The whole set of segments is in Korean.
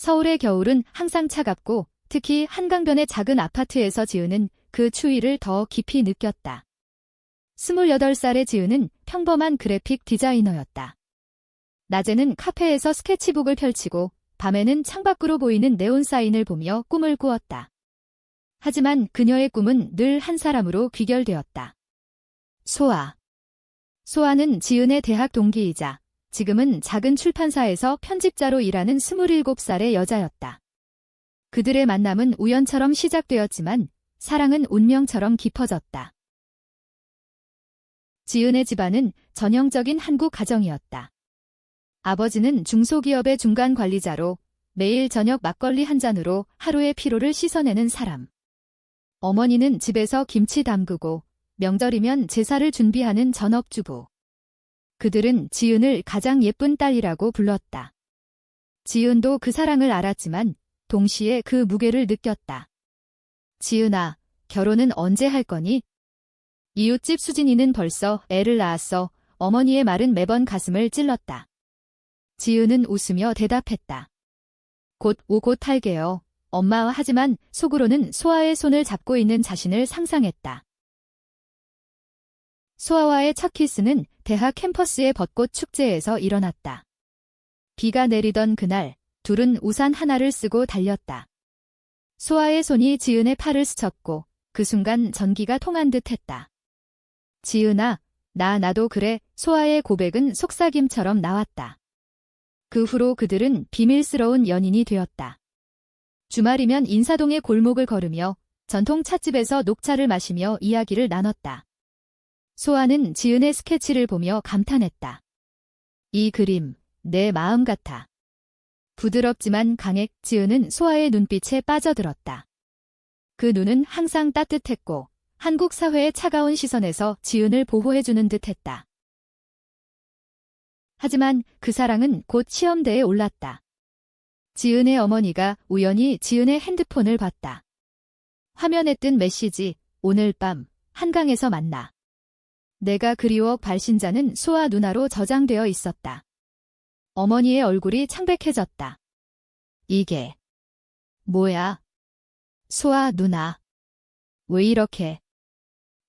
서울의 겨울은 항상 차갑고 특히 한강변의 작은 아파트에서 지은은 그 추위를 더 깊이 느꼈다. 28살의 지은은 평범한 그래픽 디자이너였다. 낮에는 카페에서 스케치북을 펼치고 밤에는 창밖으로 보이는 네온 사인을 보며 꿈을 꾸었다. 하지만 그녀의 꿈은 늘 한 사람으로 귀결되었다. 소아. 소아는 지은의 대학 동기이자 지금은 작은 출판사에서 편집자로 일하는 27살의 여자였다. 그들의 만남은 우연처럼 시작되었지만 사랑은 운명처럼 깊어졌다. 지은의 집안은 전형적인 한국 가정이었다. 아버지는 중소기업의 중간 관리자로 매일 저녁 막걸리 한 잔으로 하루의 피로를 씻어내는 사람. 어머니는 집에서 김치 담그고 명절이면 제사를 준비하는 전업주부. 그들은 지은을 가장 예쁜 딸이라고 불렀다. 지은도 그 사랑을 알았지만 동시에 그 무게를 느꼈다. 지은아, 결혼은 언제 할 거니? 이웃집 수진이는 벌써 애를 낳았어. 어머니의 말은 매번 가슴을 찔렀다. 지은은 웃으며 대답했다. 곧 할게요. 엄마. 하지만 속으로는 소아의 손을 잡고 있는 자신을 상상했다. 소아와의 첫 키스는 대학 캠퍼스의 벚꽃 축제에서 일어났다. 비가 내리던 그날, 둘은 우산 하나를 쓰고 달렸다. 소아의 손이 지은의 팔을 스쳤고 그 순간 전기가 통한 듯 했다. 지은아, 나도 그래. 소아의 고백은 속삭임처럼 나왔다. 그 후로 그들은 비밀스러운 연인이 되었다. 주말이면 인사동의 골목을 걸으며 전통 찻집에서 녹차를 마시며 이야기를 나눴다. 소아는 지은의 스케치를 보며 감탄했다. 이 그림, 내 마음 같아. 부드럽지만 강해. 지은은 소아의 눈빛에 빠져들었다. 그 눈은 항상 따뜻했고 한국 사회의 차가운 시선에서 지은을 보호해주는 듯했다. 하지만 그 사랑은 곧 시험대에 올랐다. 지은의 어머니가 우연히 지은의 핸드폰을 봤다. 화면에 뜬 메시지, 오늘 밤 한강에서 만나. 내가 그리워. 발신자는 소아 누나로 저장되어 있었다. 어머니의 얼굴이 창백해졌다. 이게 뭐야? 소아 누나. 왜 이렇게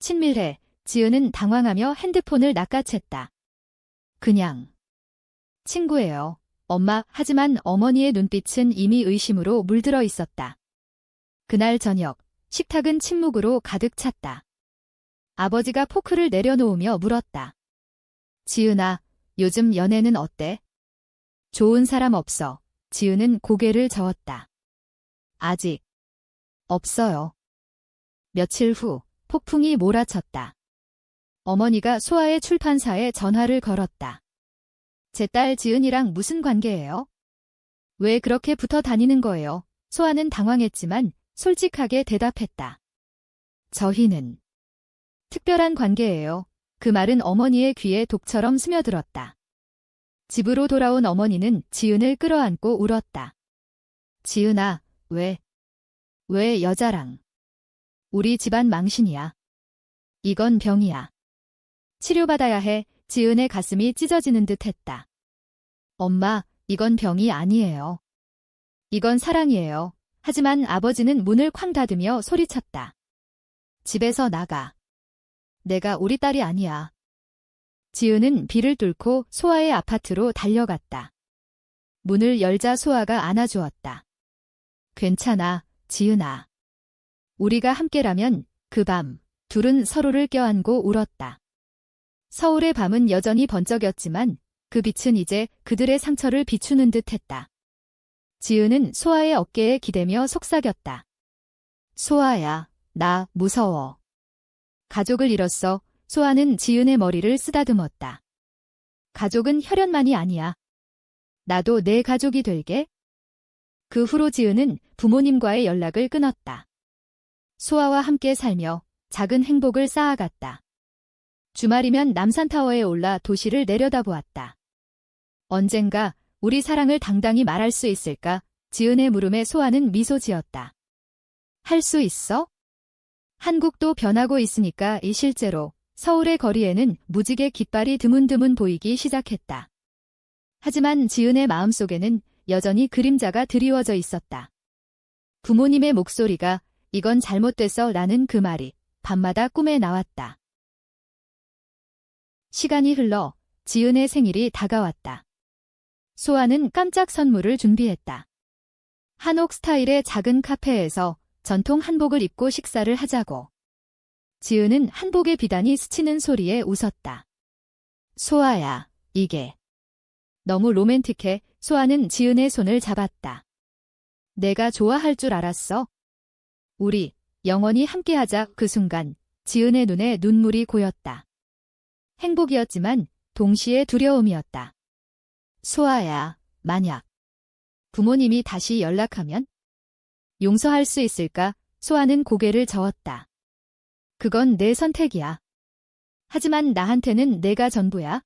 친밀해? 지은은 당황하며 핸드폰을 낚아챘다. 그냥 친구예요, 엄마. 하지만 어머니의 눈빛은 이미 의심으로 물들어 있었다. 그날 저녁, 식탁은 침묵으로 가득 찼다. 아버지가 포크를 내려놓으며 물었다. 지은아, 요즘 연애는 어때? 좋은 사람 없어. 지은은 고개를 저었다. 아직 없어요. 며칠 후, 폭풍이 몰아쳤다. 어머니가 소아의 출판사에 전화를 걸었다. 제 딸 지은이랑 무슨 관계예요? 왜 그렇게 붙어 다니는 거예요? 소아는 당황했지만 솔직하게 대답했다. 저희는 특별한 관계예요. 그 말은 어머니의 귀에 독처럼 스며들었다. 집으로 돌아온 어머니는 지은을 끌어안고 울었다. 지은아, 왜 여자랑? 우리 집안 망신이야. 이건 병이야. 치료받아야 해. 지은의 가슴이 찢어지는 듯 했다. 엄마, 이건 병이 아니에요. 이건 사랑이에요. 하지만 아버지는 문을 쾅 닫으며 소리쳤다. 집에서 나가. 내가 우리 딸이 아니야. 지은은 비를 뚫고 소아의 아파트로 달려갔다. 문을 열자 소아가 안아주었다. 괜찮아, 지은아. 우리가 함께라면. 그 밤, 둘은 서로를 껴안고 울었다. 서울의 밤은 여전히 번쩍였지만 그 빛은 이제 그들의 상처를 비추는 듯했다. 지은은 소아의 어깨에 기대며 속삭였다. 소아야, 나 무서워. 가족을 잃었어. 소아는 지은의 머리를 쓰다듬었다. 가족은 혈연만이 아니야. 나도 내 가족이 될게. 그 후로 지은은 부모님과의 연락을 끊었다. 소아와 함께 살며 작은 행복을 쌓아갔다. 주말이면 남산타워에 올라 도시를 내려다보았다. 언젠가 우리 사랑을 당당히 말할 수 있을까? 지은의 물음에 소아는 미소 지었다. 할 수 있어? 한국도 변하고 있으니까. 실제로 서울의 거리에는 무지개 깃발이 드문드문 보이기 시작했다. 하지만 지은의 마음속에는 여전히 그림자가 드리워져 있었다. 부모님의 목소리가 이건 잘못됐어 라는 그 말이 밤마다 꿈에 나왔다. 시간이 흘러 지은의 생일이 다가왔다. 소아는 깜짝 선물을 준비했다. 한옥 스타일의 작은 카페에서 전통 한복을 입고 식사를 하자고. 지은은 한복의 비단이 스치는 소리에 웃었다. 소아야, 이게 너무 로맨틱해. 소아는 지은의 손을 잡았다. 내가 좋아할 줄 알았어. 우리 영원히 함께하자. 그 순간 지은의 눈에 눈물이 고였다. 행복이었지만 동시에 두려움이었다. 소아야, 만약 부모님이 다시 연락하면 용서할 수 있을까? 소아는 고개를 저었다. 그건 내 선택이야. 하지만 나한테는 내가 전부야.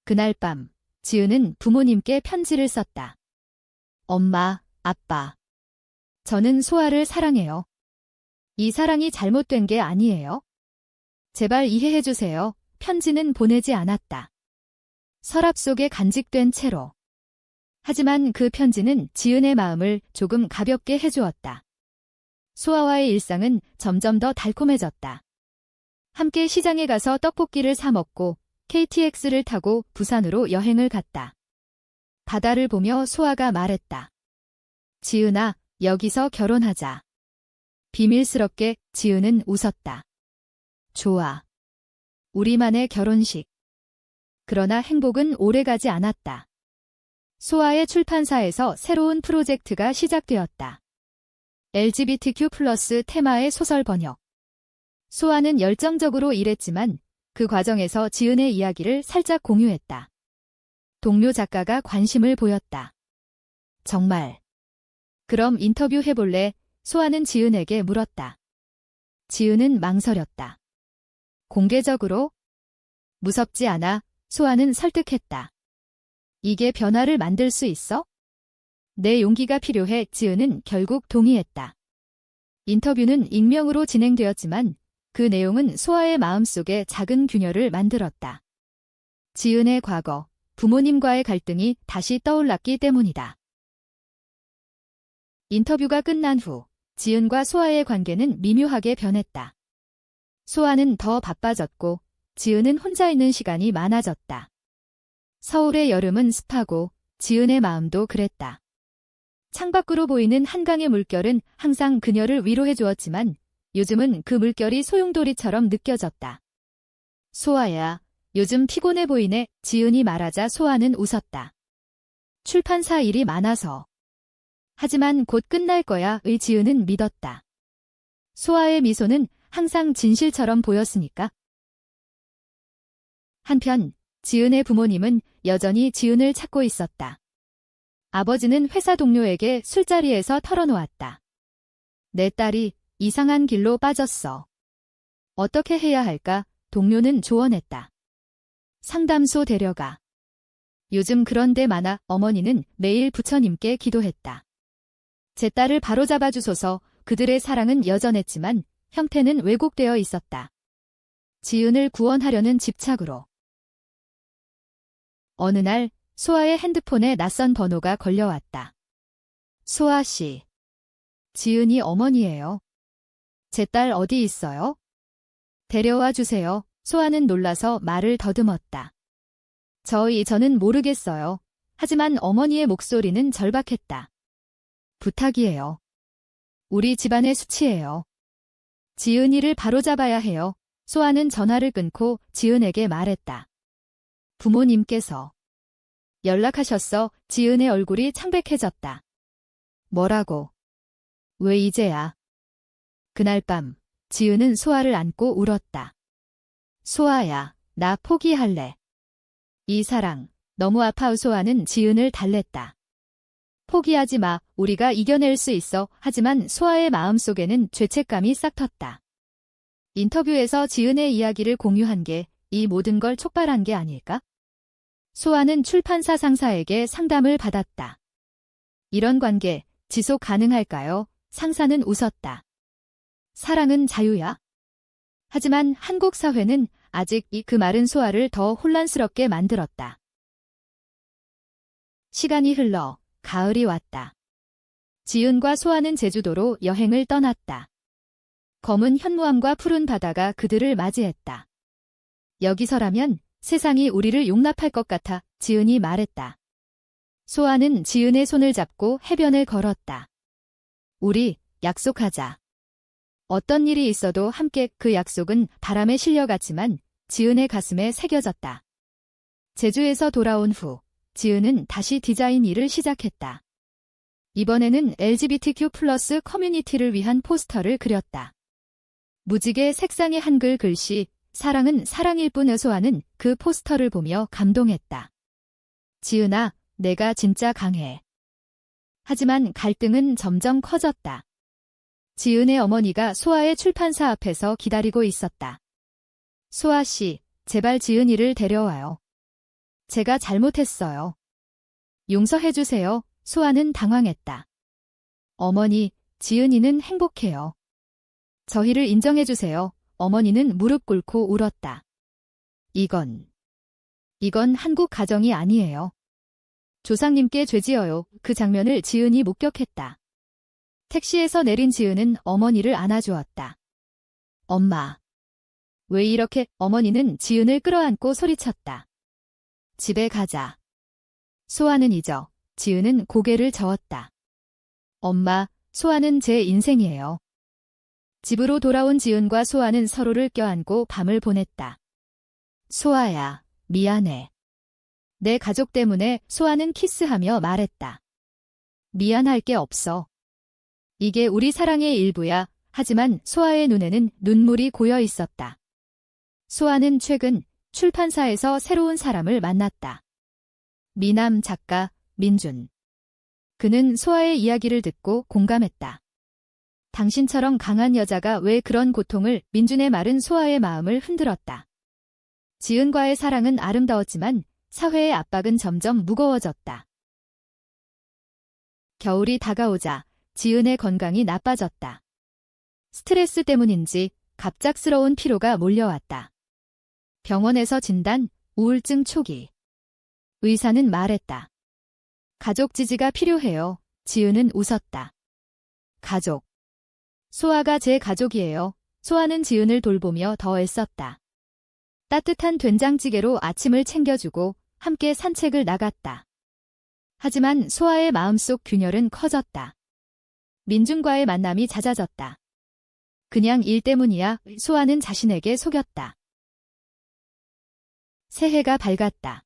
그날 밤 지은은 부모님께 편지를 썼다. 엄마, 아빠. 저는 소아를 사랑해요. 이 사랑이 잘못된 게 아니에요. 제발 이해해 주세요. 편지는 보내지 않았다. 서랍 속에 간직된 채로. 하지만 그 편지는 지은의 마음을 조금 가볍게 해주었다. 소아와의 일상은 점점 더 달콤해졌다. 함께 시장에 가서 떡볶이를 사 먹고 KTX를 타고 부산으로 여행을 갔다. 바다를 보며 소아가 말했다. 지은아, 여기서 결혼하자. 비밀스럽게 지은은 웃었다. 좋아. 우리만의 결혼식. 그러나 행복은 오래가지 않았다. 소아의 출판사에서 새로운 프로젝트가 시작되었다. LGBTQ+ 테마의 소설 번역. 소아는 열정적으로 일했지만 그 과정에서 지은의 이야기를 살짝 공유했다. 동료 작가가 관심을 보였다. 정말. 그럼 인터뷰 해볼래? 소아는 지은에게 물었다. 지은은 망설였다. 공개적으로? 무섭지 않아. 소아는 설득했다. 이게 변화를 만들 수 있어? 내 용기가 필요해. 지은은 결국 동의했다. 인터뷰는 익명으로 진행되었지만 그 내용은 소아의 마음속에 작은 균열을 만들었다. 지은의 과거, 부모님과의 갈등이 다시 떠올랐기 때문이다. 인터뷰가 끝난 후 지은과 소아의 관계는 미묘하게 변했다. 소아는 더 바빠졌고 지은은 혼자 있는 시간이 많아졌다. 서울의 여름은 습하고 지은의 마음도 그랬다. 창밖으로 보이는 한강의 물결은 항상 그녀를 위로해 주었지만 요즘은 그 물결이 소용돌이처럼 느껴졌다. 소아야, 요즘 피곤해 보이네. 지은이 말하자 소아는 웃었다. 출판사 일이 많아서. 하지만 곧 끝날 거야. 의 지은은 믿었다. 소아의 미소는 항상 진실처럼 보였으니까. 한편 지은의 부모님은 여전히 지은을 찾고 있었다. 아버지는 회사 동료에게 술자리에서 털어놓았다. 내 딸이 이상한 길로 빠졌어. 어떻게 해야 할까? 동료는 조언했다. 상담소 데려가. 요즘 그런 데 많아. 어머니는 매일 부처님께 기도했다. 제 딸을 바로잡아 주소서. 그들의 사랑은 여전했지만 형태는 왜곡되어 있었다. 지은을 구원하려는 집착으로. 어느 날 소아의 핸드폰에 낯선 번호가 걸려왔다. 소아 씨. 지은이 어머니예요. 제 딸 어디 있어요? 데려와 주세요. 소아는 놀라서 말을 더듬었다. 저는 모르겠어요. 하지만 어머니의 목소리는 절박했다. 부탁이에요. 우리 집안의 수치예요. 지은이를 바로잡아야 해요. 소아는 전화를 끊고 지은에게 말했다. 부모님께서 연락하셨어. 지은의 얼굴이 창백해졌다. 뭐라고? 왜 이제야? 그날 밤 지은은 소아를 안고 울었다. 소아야, 나 포기할래. 이 사랑 너무 아파. 소아는 지은을 달랬다. 포기하지 마. 우리가 이겨낼 수 있어. 하지만 소아의 마음속에는 죄책감이 싹 텄다. 인터뷰에서 지은의 이야기를 공유한 게 이 모든 걸 촉발한 게 아닐까? 소아는 출판사 상사에게 상담을 받았다. 이런 관계 지속 가능할까요? 상사는 웃었다. 사랑은 자유야. 하지만 한국 사회는 아직 그 말은 소아를 더 혼란스럽게 만들었다. 시간이 흘러 가을이 왔다. 지은과 소아는 제주도로 여행을 떠났다. 검은 현무암과 푸른 바다가 그들을 맞이했다. 여기서라면 세상이 우리를 용납할 것 같아 지은이 말했다. 소아는 지은의 손을 잡고 해변을 걸었다. 우리 약속하자. 어떤 일이 있어도 함께. 그 약속은 바람에 실려갔지만 지은의 가슴에 새겨졌다. 제주에서 돌아온 후 지은은 다시 디자인 일을 시작했다. 이번에는 LGBTQ+ 커뮤니티를 위한 포스터를 그렸다. 무지개 색상의 한글 글씨 사랑은 사랑일 뿐. 소아는 그 포스터를 보며 감동했다. 지은아, 내가 진짜 강해. 하지만 갈등은 점점 커졌다. 지은의 어머니가 소아의 출판사 앞에서 기다리고 있었다. 소아 씨, 제발 지은이를 데려와요. 제가 잘못했어요. 용서해주세요. 소아는 당황했다. 어머니, 지은이는 행복해요. 저희를 인정해주세요. 어머니는 무릎 꿇고 울었다. 이건 한국 가정이 아니에요. 조상님께 죄지어요. 그 장면을 지은이 목격했다. 택시에서 내린 지은은 어머니를 안아주었다. 엄마. 왜 이렇게? 어머니는 지은을 끌어안고 소리쳤다. 집에 가자. 소아는 잊어. 지은은 고개를 저었다. 엄마, 소아는 제 인생이에요. 집으로 돌아온 지은과 소아는 서로를 껴안고 밤을 보냈다. 소아야, 미안해. 내 가족 때문에. 소아는 키스하며 말했다. 미안할 게 없어. 이게 우리 사랑의 일부야. 하지만 소아의 눈에는 눈물이 고여 있었다. 소아는 최근 출판사에서 새로운 사람을 만났다. 미남 작가 민준. 그는 소아의 이야기를 듣고 공감했다. 당신처럼 강한 여자가 왜 그런 고통을? 민준의 말은 소아의 마음을 흔들었다. 지은과의 사랑은 아름다웠지만 사회의 압박은 점점 무거워졌다. 겨울이 다가오자 지은의 건강이 나빠졌다. 스트레스 때문인지 갑작스러운 피로가 몰려왔다. 병원에서 진단, 우울증 초기. 의사는 말했다. 가족 지지가 필요해요. 지은은 웃었다. 가족. 소아가 제 가족이에요. 소아는 지은을 돌보며 더 애썼다. 따뜻한 된장찌개로 아침을 챙겨주고 함께 산책을 나갔다. 하지만 소아의 마음속 균열은 커졌다. 민준과의 만남이 잦아졌다. 그냥 일 때문이야. 소아는 자신에게 속였다. 새해가 밝았다.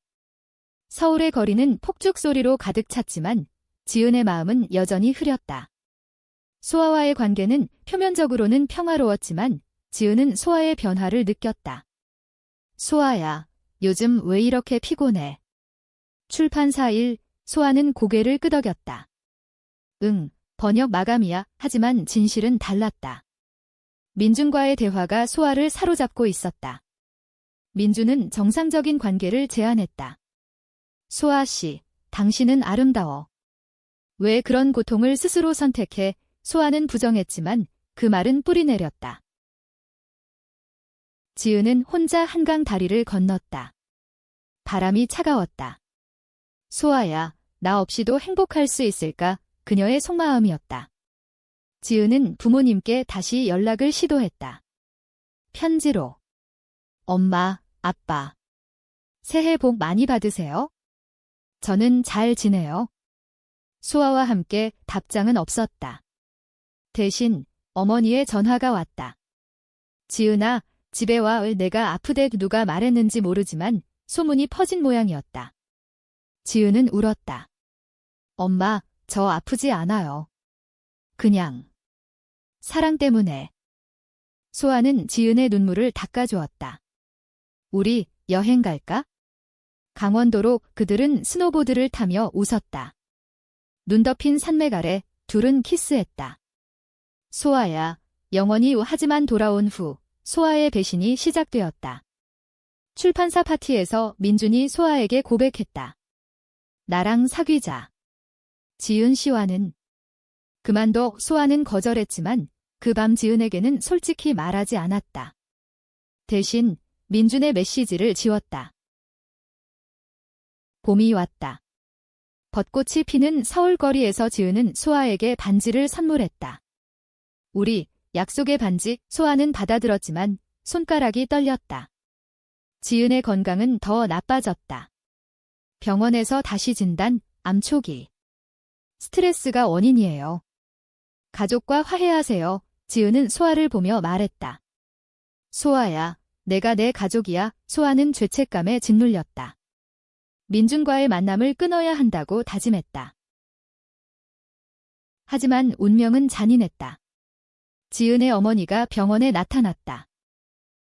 서울의 거리는 폭죽 소리로 가득 찼지만 지은의 마음은 여전히 흐렸다. 소아와의 관계는 표면적으로는 평화로웠지만 지은은 소아의 변화를 느꼈다. 소아야, 요즘 왜 이렇게 피곤해? 출판사 일. 소아는 고개를 끄덕였다. 응, 번역 마감이야. 하지만 진실은 달랐다. 민준과의 대화가 소아를 사로잡고 있었다. 민준은 정상적인 관계를 제안했다. 소아 씨, 당신은 아름다워. 왜 그런 고통을 스스로 선택해? 소아는 부정했지만 그 말은 뿌리내렸다. 지은은 혼자 한강 다리를 건넜다. 바람이 차가웠다. 소아야, 나 없이도 행복할 수 있을까? 그녀의 속마음이었다. 지은은 부모님께 다시 연락을 시도했다. 편지로. 엄마, 아빠. 새해 복 많이 받으세요. 저는 잘 지내요. 소아와 함께 답장은 없었다. 대신 어머니의 전화가 왔다. 지은아, 집에 와. 내가 아프대. 누가 말했는지 모르지만 소문이 퍼진 모양이었다. 지은은 울었다. 엄마, 저 아프지 않아요. 그냥 사랑 때문에. 소아는 지은의 눈물을 닦아주었다. 우리 여행 갈까? 강원도로. 그들은 스노보드를 타며 웃었다. 눈 덮인 산맥 아래 둘은 키스했다. 소아야, 영원히. 하지만 돌아온 후 소아의 배신이 시작되었다. 출판사 파티에서 민준이 소아에게 고백했다. 나랑 사귀자. 지은 씨와는. 그만둬. 소아는 거절했지만 그 밤 지은에게는 솔직히 말하지 않았다. 대신 민준의 메시지를 지웠다. 봄이 왔다. 벚꽃이 피는 서울거리에서 지은은 소아에게 반지를 선물했다. 우리 약속의 반지. 소아는 받아들었지만 손가락이 떨렸다. 지은의 건강은 더 나빠졌다. 병원에서 다시 진단, 암 초기. 스트레스가 원인이에요. 가족과 화해하세요. 지은은 소아를 보며 말했다. 소아야, 내가 내 가족이야. 소아는 죄책감에 짓눌렸다. 민준과의 만남을 끊어야 한다고 다짐했다. 하지만 운명은 잔인했다. 지은의 어머니가 병원에 나타났다.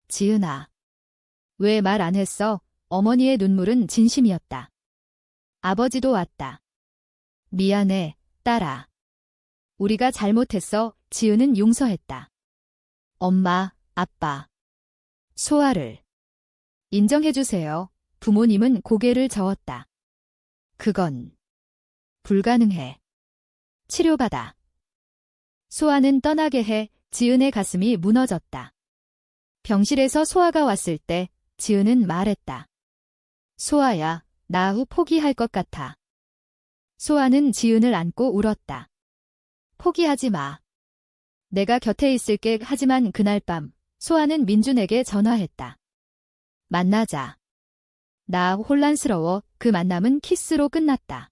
지은아, 왜 말 안 했어? 어머니의 눈물은 진심이었다. 아버지도 왔다. 미안해, 딸아. 우리가 잘못했어. 지은은 용서했다. 엄마, 아빠, 소아를 인정해주세요. 부모님은 고개를 저었다. 그건 불가능해. 치료받아. 소아는 떠나게 해. 지은의 가슴이 무너졌다. 병실에서 소아가 왔을 때 지은은 말했다. 소아야, 나 후 포기할 것 같아. 소아는 지은을 안고 울었다. 포기하지 마. 내가 곁에 있을게. 하지만 그날 밤 소아는 민준에게 전화했다. 만나자. 나 혼란스러워. 그 만남은 키스로 끝났다.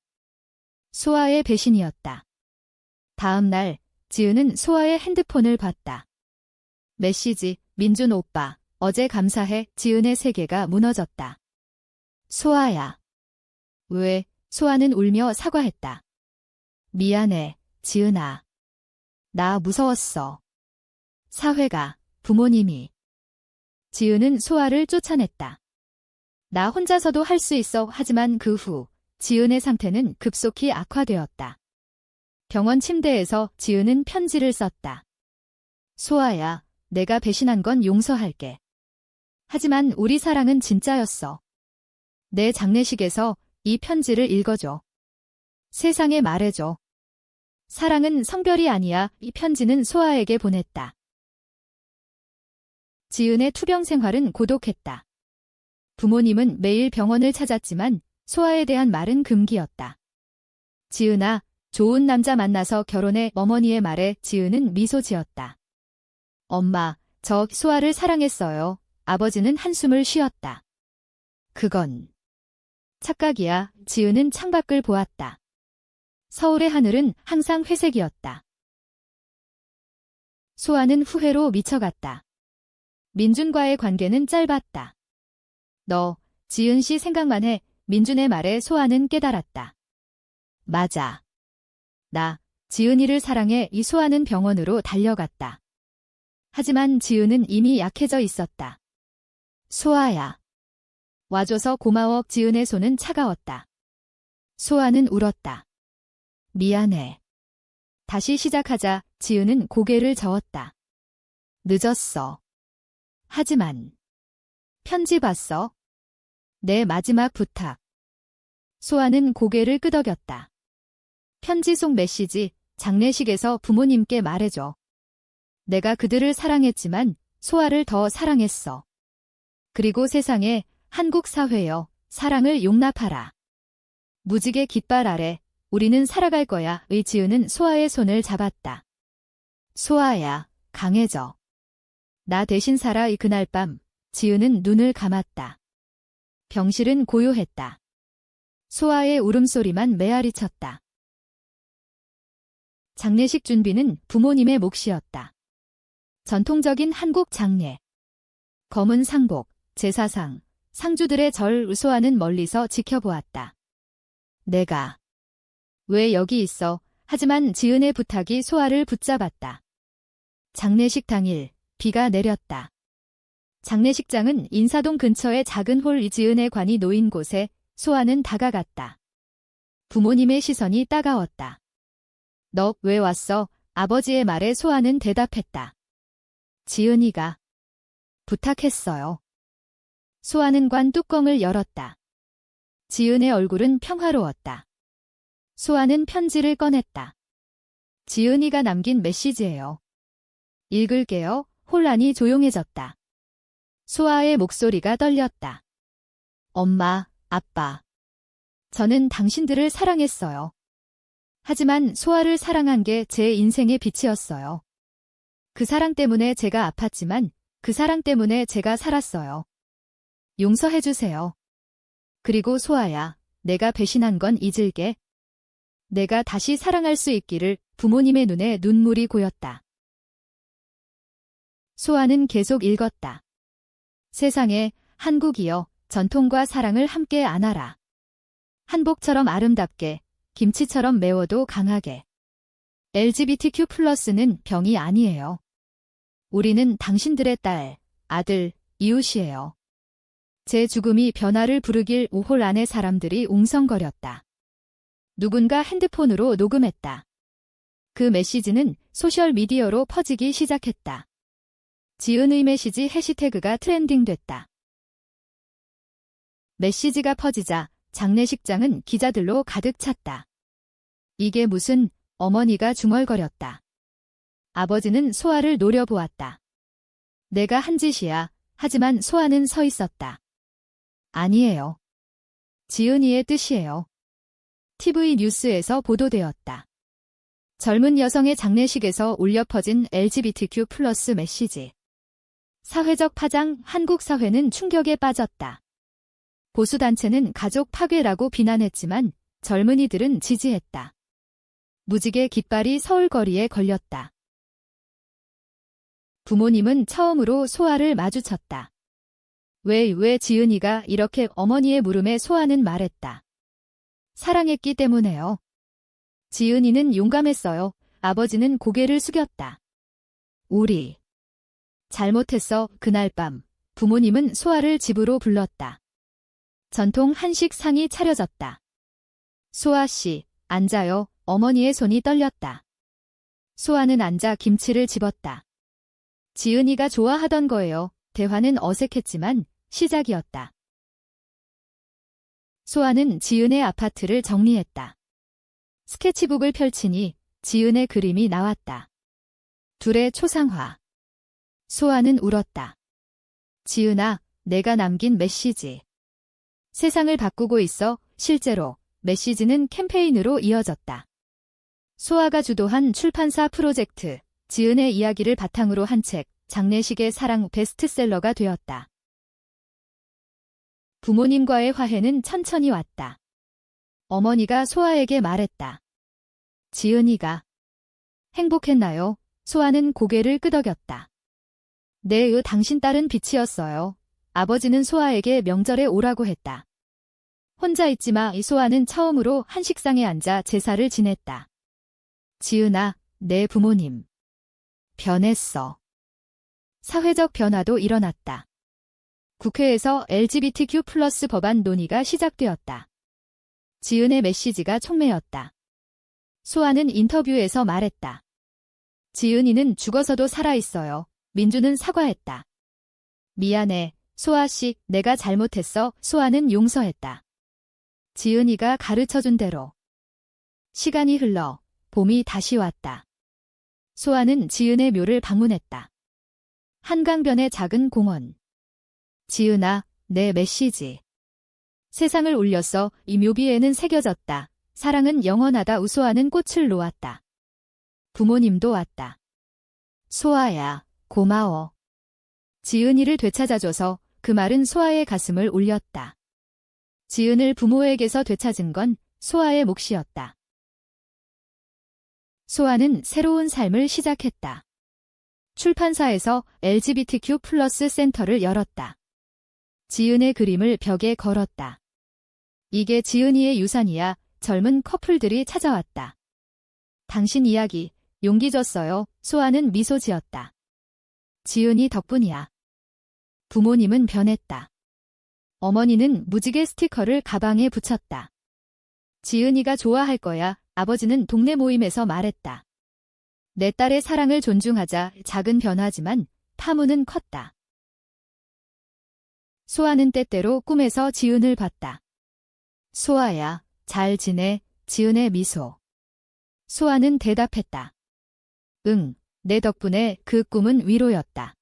소아의 배신이었다. 다음 날 지은은 소아의 핸드폰을 봤다. 메시지. 민준 오빠, 어제 감사해. 지은의 세계가 무너졌다. 소아야. 왜? 소아는 울며 사과했다. 미안해, 지은아. 나 무서웠어. 사회가, 부모님이. 지은은 소아를 쫓아냈다. 나 혼자서도 할 수 있어. 하지만 그 후 지은의 상태는 급속히 악화되었다. 병원 침대에서 지은은 편지를 썼다. 소아야, 내가 배신한 건 용서할게. 하지만 우리 사랑은 진짜였어. 내 장례식에서 이 편지를 읽어줘. 세상에 말해줘. 사랑은 성별이 아니야. 이 편지는 소아에게 보냈다. 지은의 투병 생활은 고독했다. 부모님은 매일 병원을 찾았지만 소아에 대한 말은 금기였다. 지은아, 좋은 남자 만나서 결혼해. 어머니의 말에 지은은 미소 지었다. 엄마, 저 소아를 사랑했어요. 아버지는 한숨을 쉬었다. 그건 착각이야. 지은은 창밖을 보았다. 서울의 하늘은 항상 회색이었다. 소아는 후회로 미쳐갔다. 민준과의 관계는 짧았다. 너, 지은 씨 생각만 해. 민준의 말에 소아는 깨달았다. 맞아. 나, 지은이를 사랑해. 이 소아는 병원으로 달려갔다. 하지만 지은은 이미 약해져 있었다. 소아야. 와줘서 고마워. 지은의 손은 차가웠다. 소아는 울었다. 미안해. 다시 시작하자. 지은은 고개를 저었다. 늦었어. 하지만 편지 봤어? 내 마지막 부탁. 소아는 고개를 끄덕였다. 편지 속 메시지. 장례식에서 부모님께 말해줘. 내가 그들을 사랑했지만 소아를 더 사랑했어. 그리고 세상에, 한국 사회여, 사랑을 용납하라. 무지개 깃발 아래 우리는 살아갈 거야. 지은은 소아의 손을 잡았다. 소아야, 강해져. 나 대신 살아. 그날 밤 지은은 눈을 감았다. 병실은 고요했다. 소아의 울음소리만 메아리쳤다. 장례식 준비는 부모님의 몫이었다. 전통적인 한국 장례. 검은 상복, 제사상, 상주들의 절. 소아는 멀리서 지켜보았다. 내가 왜 여기 있어? 하지만 지은의 부탁이 소아를 붙잡았다. 장례식 당일 비가 내렸다. 장례식장은 인사동 근처의 작은 홀. 지은의 관이 놓인 곳에 소아는 다가갔다. 부모님의 시선이 따가웠다. 너 왜 왔어? 아버지의 말에 소아는 대답했다. 지은이가 부탁했어요. 소아는 관 뚜껑을 열었다. 지은의 얼굴은 평화로웠다. 소아는 편지를 꺼냈다. 지은이가 남긴 메시지예요. 읽을게요. 혼란이 조용해졌다. 소아의 목소리가 떨렸다. 엄마, 아빠. 저는 당신들을 사랑했어요. 하지만 소아를 사랑한 게 제 인생의 빛이었어요. 그 사랑 때문에 제가 아팠지만 그 사랑 때문에 제가 살았어요. 용서해주세요. 그리고 소아야, 내가 배신한 건 잊을게. 내가 다시 사랑할 수 있기를. 부모님의 눈에 눈물이 고였다. 소아는 계속 읽었다. 세상에, 한국이여, 전통과 사랑을 함께 안아라. 한복처럼 아름답게, 김치처럼 매워도 강하게. LGBTQ+는 병이 아니에요. 우리는 당신들의 딸, 아들, 이웃이에요. 제 죽음이 변화를 부르길 5홀 안의 사람들이 웅성거렸다. 누군가 핸드폰으로 녹음했다. 그 메시지는 소셜미디어로 퍼지기 시작했다. 지은의 메시지 해시태그가 트렌딩됐다. 메시지가 퍼지자 장례식장은 기자들로 가득 찼다. 이게 무슨, 어머니가 중얼거렸다. 아버지는 소아를 노려보았다. 내가 한 짓이야. 하지만 소아는 서 있었다. 아니에요. 지은이의 뜻이에요. TV 뉴스에서 보도되었다. 젊은 여성의 장례식에서 울려 퍼진 LGBTQ+ 메시지. 사회적 파장. 한국 사회는 충격에 빠졌다. 보수단체는 가족 파괴라고 비난했지만 젊은이들은 지지했다. 무지개 깃발이 서울거리에 걸렸다. 부모님은 처음으로 소아를 마주쳤다. 왜 지은이가 이렇게 어머니의 물음에 소아는 말했다. 사랑했기 때문에요. 지은이는 용감했어요. 아버지는 고개를 숙였다. 우리 잘못했어. 그날 밤 부모님은 소아를 집으로 불렀다. 전통 한식상이 차려졌다. 소아 씨, 앉아요. 어머니의 손이 떨렸다. 소아는 앉아 김치를 집었다. 지은이가 좋아하던 거예요. 대화는 어색했지만 시작이었다. 소아는 지은의 아파트를 정리했다. 스케치북을 펼치니 지은의 그림이 나왔다. 둘의 초상화. 소아는 울었다. 지은아, 내가 남긴 메시지. 세상을 바꾸고 있어. 실제로 메시지는 캠페인으로 이어졌다. 소아가 주도한 출판사 프로젝트, 지은의 이야기를 바탕으로 한 책, 장례식의 사랑 베스트셀러가 되었다. 부모님과의 화해는 천천히 왔다. 어머니가 소아에게 말했다. 지은이가 행복했나요? 소아는 고개를 끄덕였다. 네, 당신 딸은 빛이었어요. 아버지는 소아에게 명절에 오라고 했다. 혼자 있지 마. 소아는 처음으로 한식상에 앉아 제사를 지냈다. 지은아, 내 부모님. 변했어. 사회적 변화도 일어났다. 국회에서 LGBTQ+ 법안 논의가 시작되었다. 지은의 메시지가 촉매였다. 소아는 인터뷰에서 말했다. 지은이는 죽어서도 살아있어요. 민주는 사과했다. 미안해, 소아 씨, 내가 잘못했어. 소아는 용서했다. 지은이가 가르쳐준 대로. 시간이 흘러 봄이 다시 왔다. 소아는 지은의 묘를 방문했다. 한강변의 작은 공원. 지은아, 내 메시지. 세상을 울렸어. 이 묘비에는 새겨졌다. 사랑은 영원하다. 소아는 꽃을 놓았다. 부모님도 왔다. 소아야, 고마워. 지은이를 되찾아줘서. 그 말은 소아의 가슴을 울렸다. 지은을 부모에게서 되찾은 건 소아의 몫이었다. 소아는 새로운 삶을 시작했다. 출판사에서 LGBTQ+ 센터를 열었다. 지은의 그림을 벽에 걸었다. 이게 지은이의 유산이야. 젊은 커플들이 찾아왔다. 당신 이야기, 용기 줬어요. 소아는 미소 지었다. 지은이 덕분이야. 부모님은 변했다. 어머니는 무지개 스티커를 가방에 붙였다. 지은이가 좋아할 거야. 아버지는 동네 모임에서 말했다. 내 딸의 사랑을 존중하자. 작은 변화지만 파문은 컸다. 소아는 때때로 꿈에서 지은을 봤다. 소아야, 잘 지내? 지은의 미소. 소아는 대답했다. 응, 내 덕분에 그 꿈은 위로였다.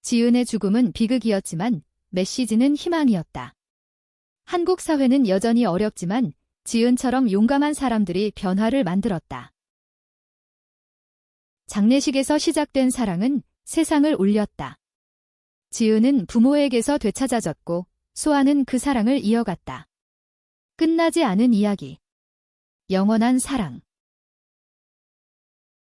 지은의 죽음은 비극이었지만 메시지는 희망이었다. 한국 사회는 여전히 어렵지만 지은처럼 용감한 사람들이 변화를 만들었다. 장례식에서 시작된 사랑은 세상을 울렸다. 지은은 부모에게서 되찾아졌고 소아는 그 사랑을 이어갔다. 끝나지 않은 이야기. 영원한 사랑.